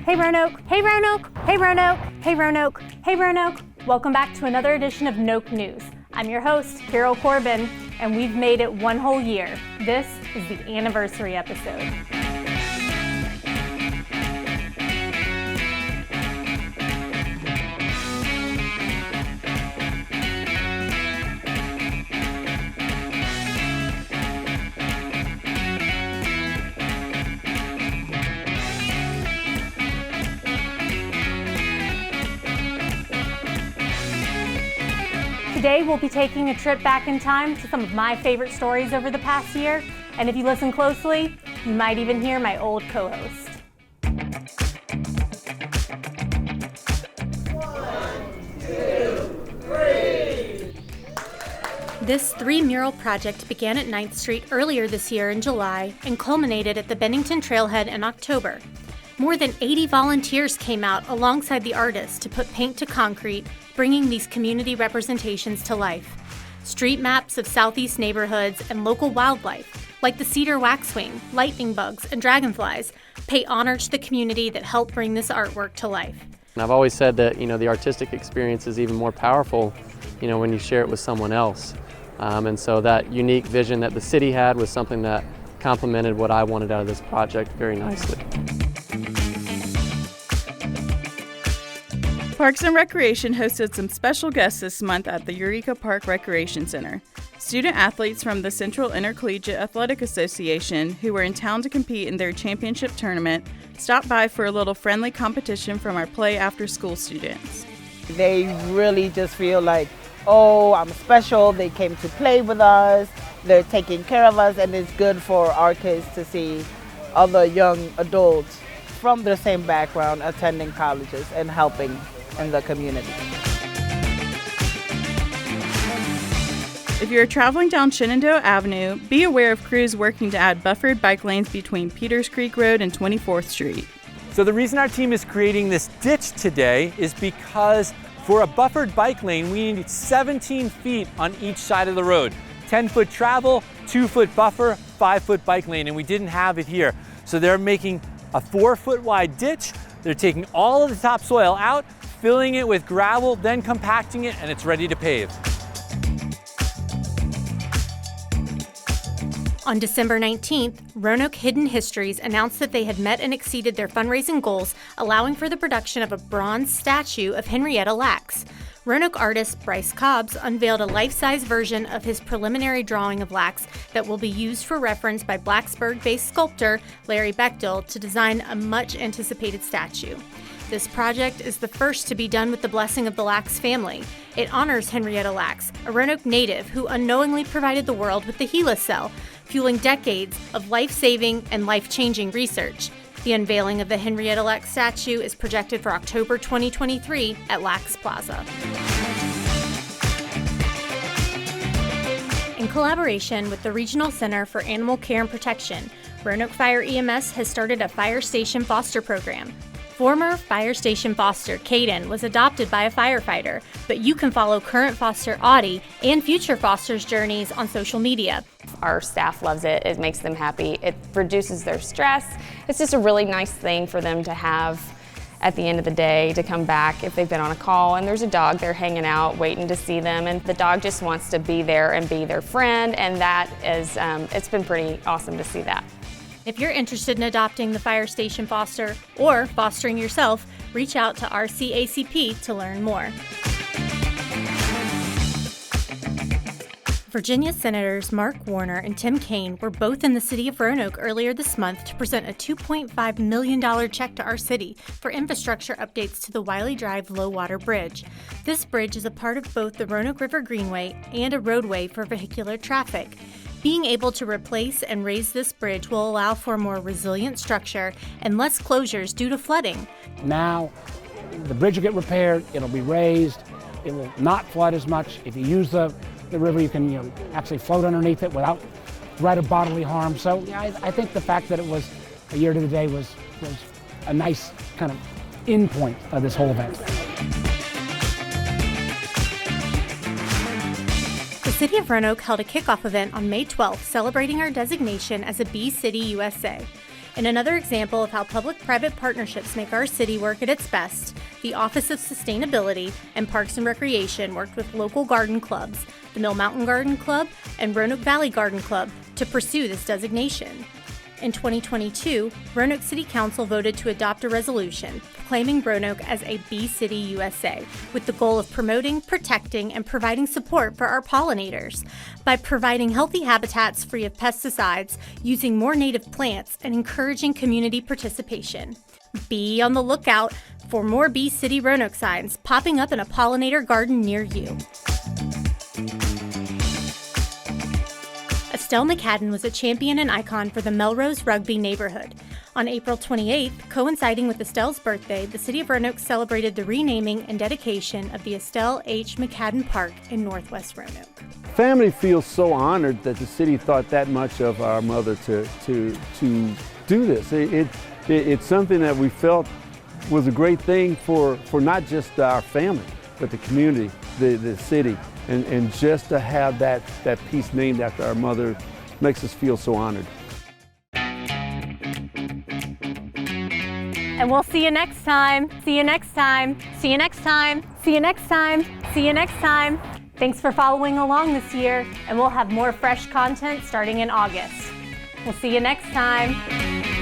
Hey Roanoke, hey Roanoke, hey Roanoke, hey Roanoke, hey Roanoke. Welcome back to another edition of Noke News. I'm your host, Carol Corbin, and we've made it one whole year. This is the anniversary episode. Today we'll be taking a trip back in time to some of my favorite stories over the past year, and if you listen closely, you might even hear my old co-host. 1, 2, 3. This 3-mural project began at 9th Street earlier this year in July and culminated at the Bennington Trailhead in October. More than 80 volunteers came out alongside the artists to put paint to concrete, bringing these community representations to life. Street maps of southeast neighborhoods and local wildlife, like the cedar waxwing, lightning bugs, and dragonflies, pay honor to the community that helped bring this artwork to life. And I've always said that, the artistic experience is even more powerful, when you share it with someone else. And so that unique vision that the city had was something that complemented what I wanted out of this project very nicely. Parks and Recreation hosted some special guests this month at the Eureka Park Recreation Center. Student athletes from the Central Intercollegiate Athletic Association, who were in town to compete in their championship tournament, stopped by for a little friendly competition from our Play After School students. They really just feel like, oh, I'm special. They came to play with us. They're taking care of us, and it's good for our kids to see other young adults from the same background attending colleges and helping in the community. If you're traveling down Shenandoah Avenue, be aware of crews working to add buffered bike lanes between Peters Creek Road and 24th Street. So the reason our team is creating this ditch today is because for a buffered bike lane, we need 17 feet on each side of the road. 10-foot travel, 2-foot buffer, 5-foot bike lane, and we didn't have it here. So they're making a 4-foot wide ditch. They're taking all of the topsoil out, filling it with gravel, then compacting it, and it's ready to pave. On December 19th, Roanoke Hidden Histories announced that they had met and exceeded their fundraising goals, allowing for the production of a bronze statue of Henrietta Lacks. Roanoke artist Bryce Cobbs unveiled a life-size version of his preliminary drawing of Lacks that will be used for reference by Blacksburg-based sculptor Larry Bechtel to design a much-anticipated statue. This project is the first to be done with the blessing of the Lacks family. It honors Henrietta Lacks, a Roanoke native who unknowingly provided the world with the HeLa cell, fueling decades of life-saving and life-changing research. The unveiling of the Henrietta Lacks statue is projected for October 2023 at Lacks Plaza. In collaboration with the Regional Center for Animal Care and Protection, Roanoke Fire-EMS has started a Fire Station Foster program. Former Fire Station foster Caden was adopted by a firefighter, but you can follow current foster Audie and future fosters' journeys on social media. Our staff loves it. It makes them happy. It reduces their stress. It's just a really nice thing for them to have at the end of the day to come back if they've been on a call and there's a dog there hanging out waiting to see them, and the dog just wants to be there and be their friend, and that is it's been pretty awesome to see that. If you're interested in adopting the Fire Station Foster or fostering yourself, reach out to RCACP to learn more. Virginia Senators Mark Warner and Tim Kaine were both in the City of Roanoke earlier this month to present a $2.5 million check to our city for infrastructure updates to the Wiley Drive low-water bridge. This bridge is a part of both the Roanoke River Greenway and a roadway for vehicular traffic. Being able to replace and raise this bridge will allow for a more resilient structure and less closures due to flooding. Now, the bridge will get repaired, it'll be raised, it will not flood as much. If you use the river, you can actually float underneath it without threat of bodily harm. So I think the fact that it was a year to the day was a nice kind of end point of this whole event. The City of Roanoke held a kickoff event on May 12th celebrating our designation as a Bee City USA. In another example of how public-private partnerships make our city work at its best, the Office of Sustainability and Parks and Recreation worked with local garden clubs, the Mill Mountain Garden Club and Roanoke Valley Garden Club, to pursue this designation. In 2022, Roanoke City Council voted to adopt a resolution proclaiming Roanoke as a Bee City USA, with the goal of promoting, protecting, and providing support for our pollinators by providing healthy habitats free of pesticides, using more native plants, and encouraging community participation. Be on the lookout for more Bee City Roanoke signs popping up in a pollinator garden near you. Estelle McCadden was a champion and icon for the Melrose Rugby neighborhood. On April 28th, coinciding with Estelle's birthday, the City of Roanoke celebrated the renaming and dedication of the Estelle H. McCadden Park in Northwest Roanoke. Family feels so honored that the city thought that much of our mother to do this. It's something that we felt was a great thing for not just our family, but the community, the city. And just to have that piece named after our mother makes us feel so honored. And we'll see you next time. See you next time. See you next time. See you next time. See you next time. Thanks for following along this year, and we'll have more fresh content starting in August. We'll see you next time.